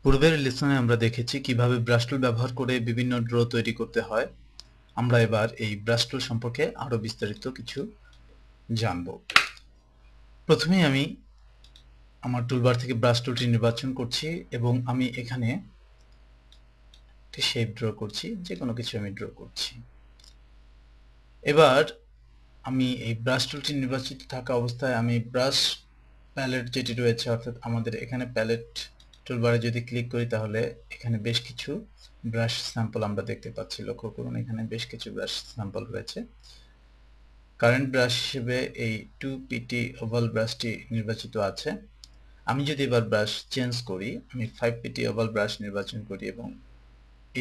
পূর্বের লেসনে আমরা দেখেছি কিভাবে ব্রাশ টুল ব্যবহার করে বিভিন্ন ড্র তৈরি করতে হয়। আমরা এবার এই ব্রাশ টুল সম্পর্কে আরো বিস্তারিত কিছু জানব। প্রথমেই আমি আমার টুলবার থেকে ব্রাশ টুলটি নির্বাচন করছি এবং আমি এখানে একটি শেপ ড্র করছি, যে কোনো কিছু আমি ড্র করছি। এবার আমি এই ব্রাশ টুলটি নির্বাচিত থাকা অবস্থায় আমি ব্রাশ প্যালেট যেটি রয়েছে, অর্থাৎ আমাদের এখানে প্যালেট টুলবারে যদি ক্লিক করি তাহলে এখানে বেশ কিছু ব্রাশ স্যাম্পল আমরা দেখতে পাচ্ছি। লক্ষ্য করুন, এখানে বেশ কিছু ব্রাশ স্যাম্পল রয়েছে। কারেন্ট ব্রাশ হিসেবে এই 2PT ওভাল ব্রাশটি নির্বাচিত আছে। আমি যদি এবার ব্রাশ চেঞ্জ করি, আমি 5PT ওভাল ব্রাশ নির্বাচন করি এবং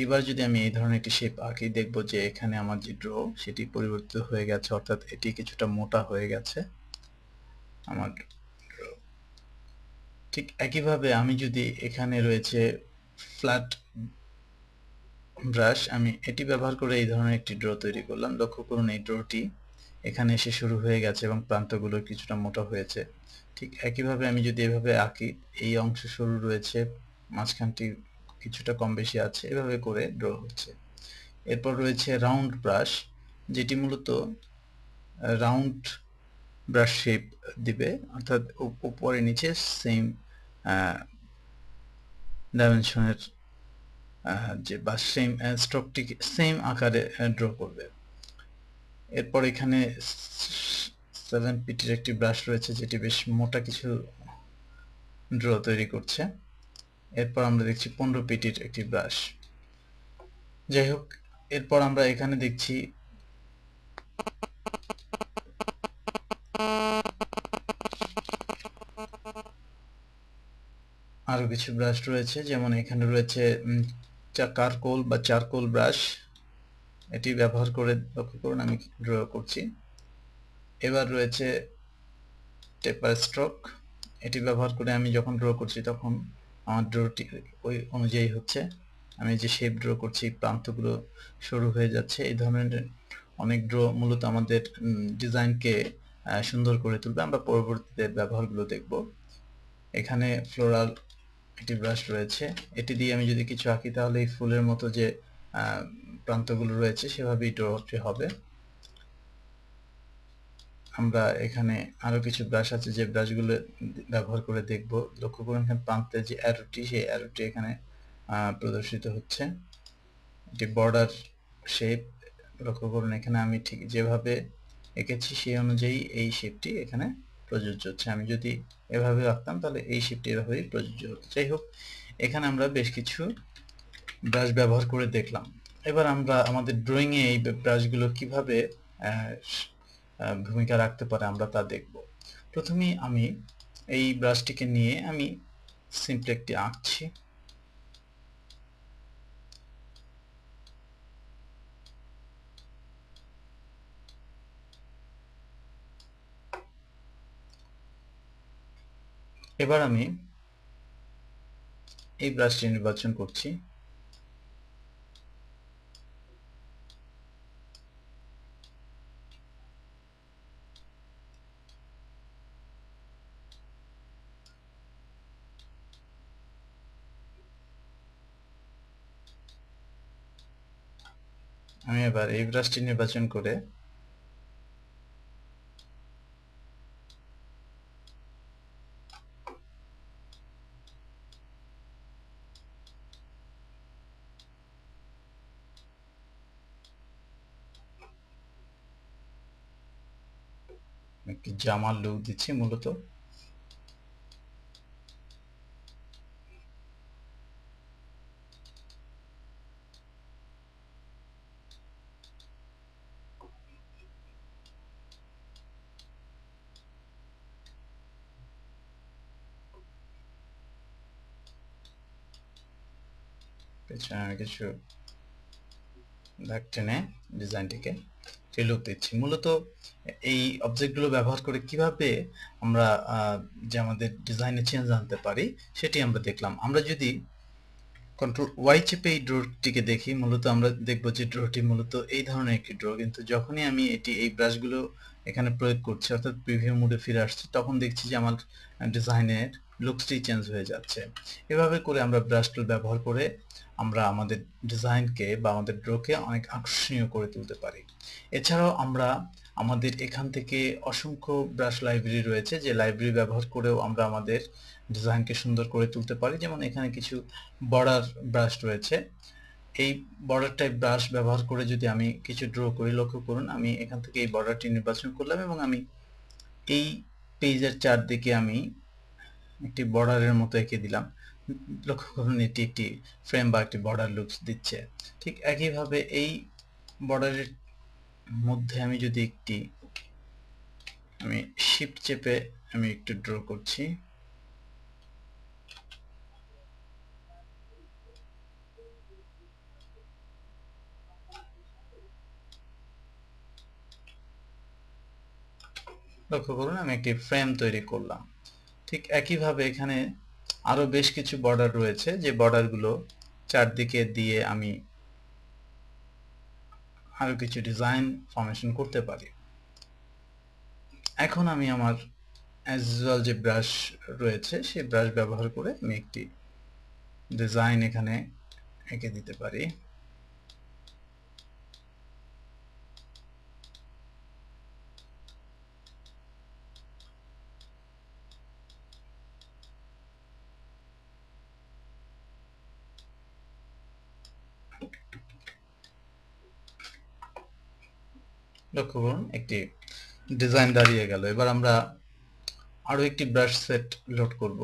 এইবার যদি আমি এই ধরনের একটি শেপ আঁকি, দেখব যে এখানে আমার যে ড্র সেটি পরিবর্তিত হয়ে গেছে, অর্থাৎ এটি কিছুটা মোটা হয়ে গেছে আমার ড্র। ঠিক একইভাবে আমি যদি এখানে রয়েছে ফ্ল্যাট ব্রাশ, আমি এটি ব্যবহার করে এই ধরনের একটি ড্র তৈরি করলাম। লক্ষ্য করুন, এই ড্রটি এখানে এসে শুরু হয়ে গেছে এবং প্রান্তগুলো কিছুটা মোটা হয়েছে। ঠিক একইভাবে আমি যদি এভাবে আঁকি, এই অংশ সরু রয়েছে, মাঝখানটি কিছুটা কম বেশি আছে, এভাবে করে ড্র হচ্ছে। এরপর রয়েছে রাউন্ড ব্রাশ, যেটি মূলত রাউন্ড ব্রাশ শেপ দিবে, অর্থাৎ উপরে নিচে সেম ডাইমেনশনের যে বা সেম স্ট্রোকটিকে সেম আকারে ড্র করবে। এরপর এখানে 7PTর একটি ব্রাশ রয়েছে, যেটি বেশ মোটা কিছু ড্র তৈরি করছে। এরপর আমরা দেখছি 15PTর একটি ব্রাশ। যাই হোক, এরপর আমরা এখানে দেখছি আরো কিছু ব্রাশ রয়েছে, যেমন এখানে রয়েছে কারকোল বা চারকোল ব্রাশ। এটি ব্যবহার করে লক্ষ্য করুন আমি ড্র করছি। এবার রয়েছে টেপার স্ট্রোক, এটি ব্যবহার করে আমি যখন ড্র করছি তখন আমার ড্রটি ওই অনুযায়ী হচ্ছে। আমি যে শেপ ড্র করছি, প্রান্তগুলো সরু হয়ে যাচ্ছে। এই ধরনের অনেক ড্র মূলত আমাদের ডিজাইনকে সুন্দর করে তুলবে। আমরা পরবর্তীতে ব্যবহারগুলো দেখব। এখানে ফ্লোরাল একটি ব্রাশ রয়েছে, এটি দিয়ে আমি যদি কিছু আঁকি তাহলে এই ফুলের মতো যে প্রান্তগুলো রয়েছে সেভাবেই ড্রটি হবে। আমরা এখানে আরো কিছু ব্রাশ আছে যে ব্রাশগুলো ব্যবহার করে দেখব। লক্ষ্য করুন, এখানে প্রান্তে যে অ্যারোটি, সেই অ্যারোটি এখানে প্রদর্শিত হচ্ছে। এটি বর্ডার শেপ। লক্ষ্য করুন, এখানে আমি ঠিক যেভাবে এঁকেছি সেই অনুযায়ী এই শেপটি এখানে প্রযোজ্য হচ্ছে। আমি যদি এভাবে আঁকতাম তাহলে এই শেপটি এভাবেই প্রযোজ্য হতো। যাই হোক, এখানে আমরা বেশ কিছু ব্রাশ ব্যবহার করে দেখলাম। এবার আমরা আমাদের ড্রয়িংয়ে এই ব্রাশগুলো কিভাবে ভূমিকা রাখতে পারে আমরা তা দেখব। প্রথমেই আমি এই ব্রাশটিকে নিয়ে আমি সিম্পলি একটি আঁকছি। এবার আমি এই ব্রাশটি নির্বাচন করছি। আমি এবার এই ব্রাশটি নির্বাচন করে একটি জামার লুক দিচ্ছি মূলত। পেছনে আমি কিছু দাগ টেনে ডিজাইনটিকে লুক দিচ্ছি। মূলত এই অবজেক্টগুলো ব্যবহার করে কিভাবে আমরা যে আমাদের ডিজাইনে চেঞ্জ আনতে পারি সেটি আমরা দেখলাম। আমরা যদি কন্ট্রোল ওয়াই চেপে এই ড্রটিকে দেখি, মূলত আমরা দেখব যে ড্রটি মূলত এই ধরনের একটি ড্র, কিন্তু যখনই আমি এই ব্রাশগুলো এখানে প্রয়োগ করছি, অর্থাৎ প্রিভিউ মোডে ফিরে আসছি, তখন দেখছি যে আমার ডিজাইনের লুকসটি চেঞ্জ হয়ে যাচ্ছে। এভাবে করে আমরা ব্রাশ টুল ব্যবহার করে আমরা আমাদের ডিজাইনকে বা আমাদের ড্রকে অনেক আকর্ষণীয় করে তুলতে পারি। এছাড়াও আমরা আমাদের এখান থেকে অসংখ্য ব্রাশ লাইব্রেরি রয়েছে, যে লাইব্রেরি ব্যবহার করেও আমরা আমাদের ডিজাইনকে সুন্দর করে তুলতে পারি। যেমন এখানে কিছু বর্ডার ব্রাশ রয়েছে। এই বর্ডার টাইপ ব্রাশ ব্যবহার করে যদি আমি কিছু ড্র করি, লক্ষ্য করুন আমি এখান থেকে এই বর্ডারটি নির্বাচন করলাম এবং আমি এই পেজের চারদিকে আমি একটি বর্ডারের মতো এঁকে দিলাম। লক্ষ্য করুন এটি একটি ফ্রেম বা একটি বর্ডার লুকস দিচ্ছে। ঠিক একইভাবে এই বর্ডারের মধ্যে আমি যদি আমি শিফট চেপে আমি একটু ড্র করছি। লক্ষ্য করুন আমি একটি ফ্রেম তৈরি করলাম। ঠিক একইভাবে এখানে আরো বেশ কিছু বর্ডার রয়েছে, যে বর্ডারগুলো চারদিকে দিয়ে আমি আরো কিছু ডিজাইন ফরমেশন করতে পারি। এখন আমি আমার অ্যাজ ইউজুয়াল যে ব্রাশ রয়েছে সেই ব্রাশ ব্যবহার করে আমি একটি ডিজাইন এখানে এঁকে দিতে পারি। লক্ষ্য করুন একটি ডিজাইন দাঁড়িয়ে গেল। এবার আমরা আরো একটি ব্রাশ সেট লোড করব।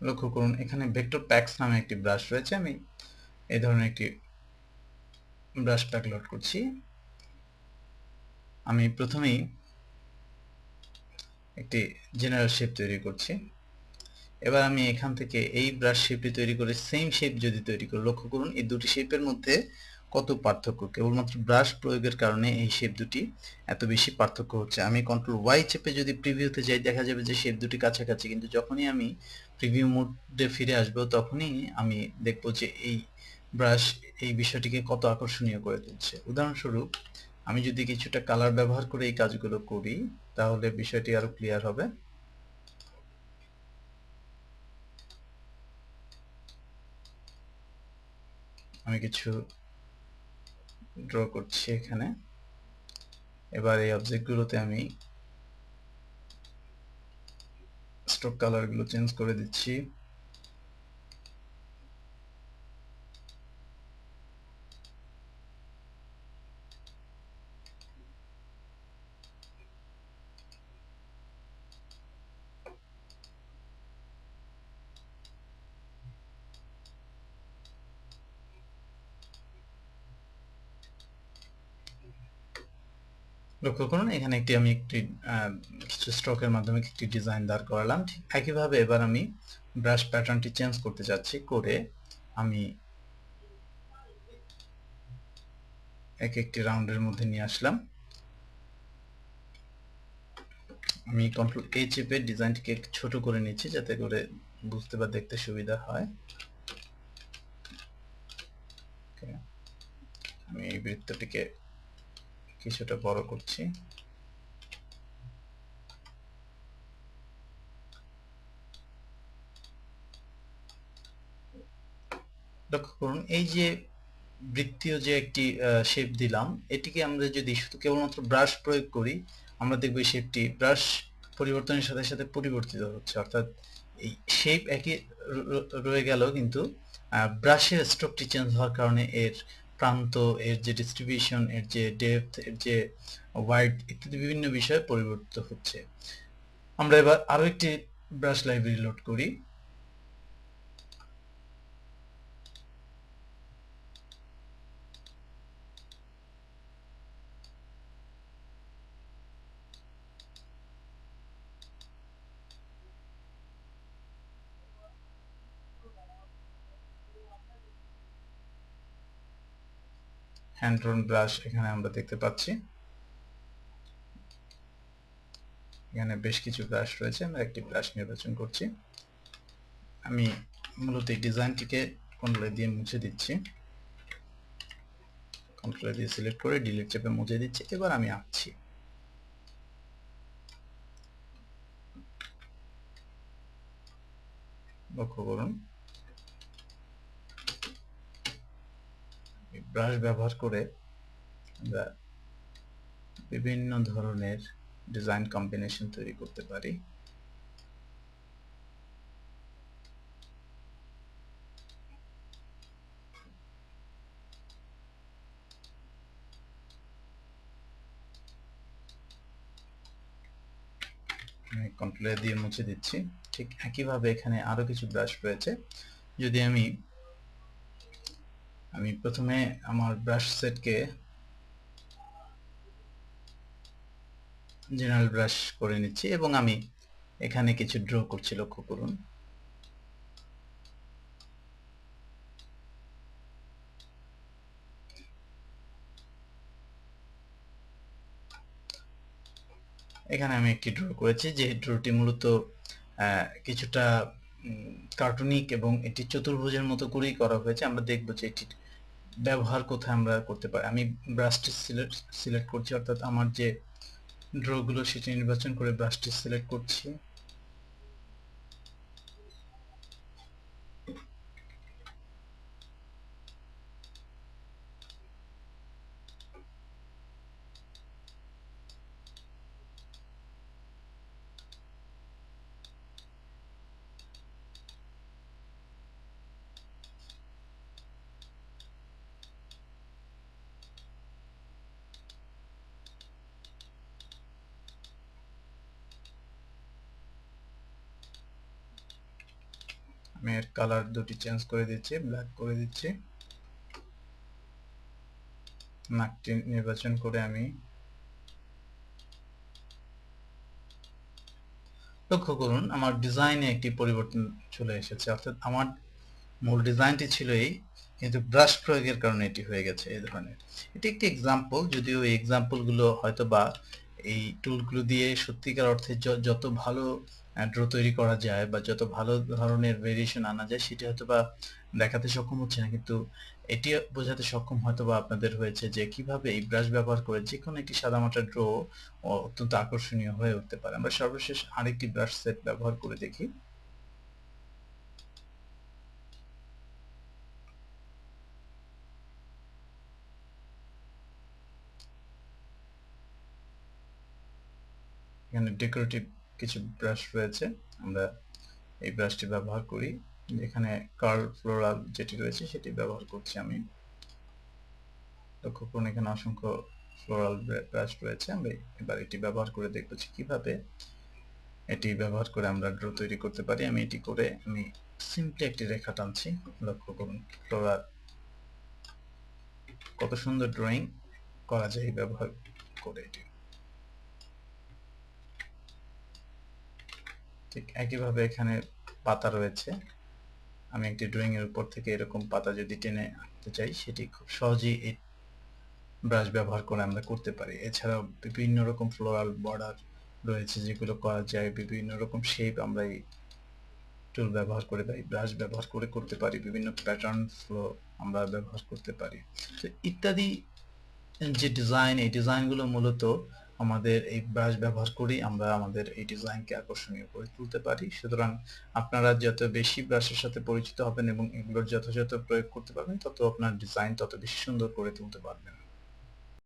লক্ষ্য করুন এখানে ভেক্টর প্যাকস নামে একটি ব্রাশ রয়েছে। আমি এই ধরনের একটি ব্রাশ প্যাক লোড করছি। আমি প্রথমেই একটি জেনারেল শেপ তৈরি করছি। এবার আমি এখান থেকে এই ব্রাশ শেপটি তৈরি করে সেম শেপ যদি তৈরি করি, লক্ষ্য করুন এই দুটি শেপের মধ্যে কত পার্থক্য। কেবলমাত্র ব্রাশ প্রয়োগের কারণে এই শেপ দুটি এত বেশি পার্থক্য হচ্ছে। আমি কন্ট্রোল ওয়াই চেপে যদি প্রিভিউতে যাই, দেখা যাবে যে শেপ দুটি কাছাকাছি, কিন্তু যখনই আমি প্রিভিউ মোডে ফিরে আসবো তখনই আমি দেখবো যে এই ব্রাশ এই বিষয়টিকে কত আকর্ষণীয় করে তুলছে। উদাহরণস্বরূপ আমি যদি কিছুটা কালার ব্যবহার করে এই কাজগুলো করি তাহলে বিষয়টি আরো ক্লিয়ার হবে। আমি কিছু ড্র করছি এখানে। এবার এই অবজেক্টগুলোতে আমি স্ট্রোক কালারগুলো চেঞ্জ করে দিচ্ছি। লক্ষ্য করুন এখানে আমি একটি কিছু স্ট্রোকের মাধ্যমে একটি ডিজাইন দাঁড় করালাম। ঠিক একইভাবে এবার আমি ব্রাশ প্যাটার্নটি চেঞ্জ করতে যাচ্ছি, করে আমি একটি রাউন্ডের মধ্যে নিয়ে আসলাম। আমি কন্ট্রোল এ চেপে ডিজাইনটিকে ছোট করে নিচ্ছি যাতে করে বুঝতে বা দেখতে সুবিধা হয়। আমি এই বৃত্তটিকে কিছুটা বড় করছি। লক্ষ্য করুন এই যে বৃত্তীয় যে একটি শেপ দিলাম, এটিকে আমরা যদি শুধু কেবলমাত্র ব্রাশ প্রয়োগ করি আমরা দেখব এই শেপটি ব্রাশ পরিবর্তনের সাথে সাথে পরিবর্তিত হচ্ছে। অর্থাৎ এই শেপ একই রয়ে গেল, কিন্তু ব্রাশের স্ট্রোকটি চেঞ্জ হওয়ার কারণে এর প্রান্ত, এর যে ডিস্ট্রিবিউশন, এর যে ডেপথ, এর যে ওয়াইড ইত্যাদি বিভিন্ন বিষয়ে পরিবর্তিত হচ্ছে। আমরা এবার আরো একটি ব্রাশ লাইব্রেরি লোড করি। হ্যান্ড ড্রন ব্রাশ এখানে আমরা দেখতে পাচ্ছি। এখানে বেশ কিছু ব্রাশ রয়েছে, আমরা একটি ব্রাশ নির্বাচন করছি। আমি মূলত এই ডিজাইনটিকে কন্ট্রোল দিয়ে মুছে দিচ্ছি। কন্ট্রোল দিয়ে সিলেক্ট করে ডিলিট চেপে মুছে দিচ্ছি। এবার আমি আঁকছি। লক্ষ্য করুন ব্রাশ ব্যবহার করে আমরা বিভিন্ন ধরনের ডিজাইন কম্বিনেশন তৈরি করতে পারি। আমি কন্ট্রোল দিয়ে মুছে দিচ্ছি। ঠিক একইভাবে এখানে আরো কিছু ব্রাশ রয়েছে। যদি আমি প্রথমে আমার ব্রাশ সেটকে জেনারেল ব্রাশ করে নিচ্ছি এবং আমি এখানে কিছু ড্র করছি, লক্ষ্য করুন। এখানে আমি একটি ড্র করেছি, যে ড্রটি মূলত কিছুটা কার্টুনিক এবং এটি চতুর্ভুজের মতো করেই করা হয়েছে। আমরা দেখব যে এটির ব্যবহার কোথায় আমরা করতে পারি। আমি ব্রাশটি সিলেক্ট করছি, অর্থাৎ আমার যে ড্রগুলো সেটি নির্বাচন করে ব্রাশটি সিলেক্ট করছি। আমি এর কালার দুটি চেঞ্জ করে দিচ্ছি, ব্ল্যাক করে দিচ্ছি। নাকটি নির্বাচন করে আমি লক্ষ্য করুন আমার ডিজাইনে একটি পরিবর্তন চলে এসেছে, অর্থাৎ আমার মূল ডিজাইনটি ছিল এই, কিন্তু ব্রাশ প্রয়োগের কারণে এটি হয়ে গেছে এই ধরনের। এটি একটি এক্সাম্পল, যদিও এই এক্সাম্পলগুলো হয়তো বা এই টুলগুলো দিয়ে সত্যিকার অর্থে যত ভালো ড্র তৈরি করা যায় বা যত ভালো ধরনের ভেরিয়েশন আনা যায় সেটি হয়তো বা দেখাতে সক্ষম হচ্ছে না, কিন্তু এটি বোঝাতে সক্ষম হয়তো বা আপনাদের হয়েছে যে কিভাবে এই ব্রাশ ব্যবহার করে যে কোনো একটি সাদামাটা ড্র অত্যন্ত আকর্ষণীয় হয়ে উঠতে পারে। আমরা সর্বশেষ আরেকটি ব্রাশ সেট ব্যবহার করে দেখি। এখানে ডেকোরেটিভ কিছু ব্রাশ রয়েছে, আমরা এই ব্রাশটি ব্যবহার করি। এখানে কার্ল ফ্লোরাল যেটি রয়েছে সেটি ব্যবহার করছি আমি। লক্ষ্য করুন এখানে অসংখ্য ফ্লোরাল ব্রাশ রয়েছে। আমরা এবার এটি ব্যবহার করে দেখব যে কিভাবে এটি ব্যবহার করে আমরা ড্র তৈরি করতে পারি। আমি এটি করে আমি সিম্পলি একটি রেখা টানছি, লক্ষ্য করুন ফ্লোরাল কত সুন্দর ড্রয়িং করা যায় ব্যবহার করে। এটি ঠিক একইভাবে এখানে পাতা রয়েছে। আমি একটি ড্রয়িং এর উপর থেকে এরকম পাতা যদি টেনে আনতে চাই সেটি খুব সহজেই এই ব্রাশ ব্যবহার করে আমরা করতে পারি। এছাড়াও বিভিন্ন রকম ফ্লোরাল বর্ডার রয়েছে যেগুলো করা যায়, বিভিন্ন রকম শেপ আমরা এই টুল ব্যবহার করে বা এই ব্রাশ ব্যবহার করে করতে পারি, বিভিন্ন প্যাটার্ন ফ্লো আমরা ব্যবহার করতে পারি। তো ইত্যাদি যে ডিজাইন, এই ডিজাইনগুলো মূলত আমাদের এই ব্রাশ ব্যবহার করেই আমরা আমাদের এই ডিজাইনকে আকর্ষণীয় করে তুলতে পারি। সুতরাং আপনারা যত বেশি ব্রাশের সাথে পরিচিত হবেন এবং এগুলোর যথাযথ প্রয়োগ করতে পারবেন, তত আপনার ডিজাইন তত বেশি সুন্দর করে তুলতে পারবেন।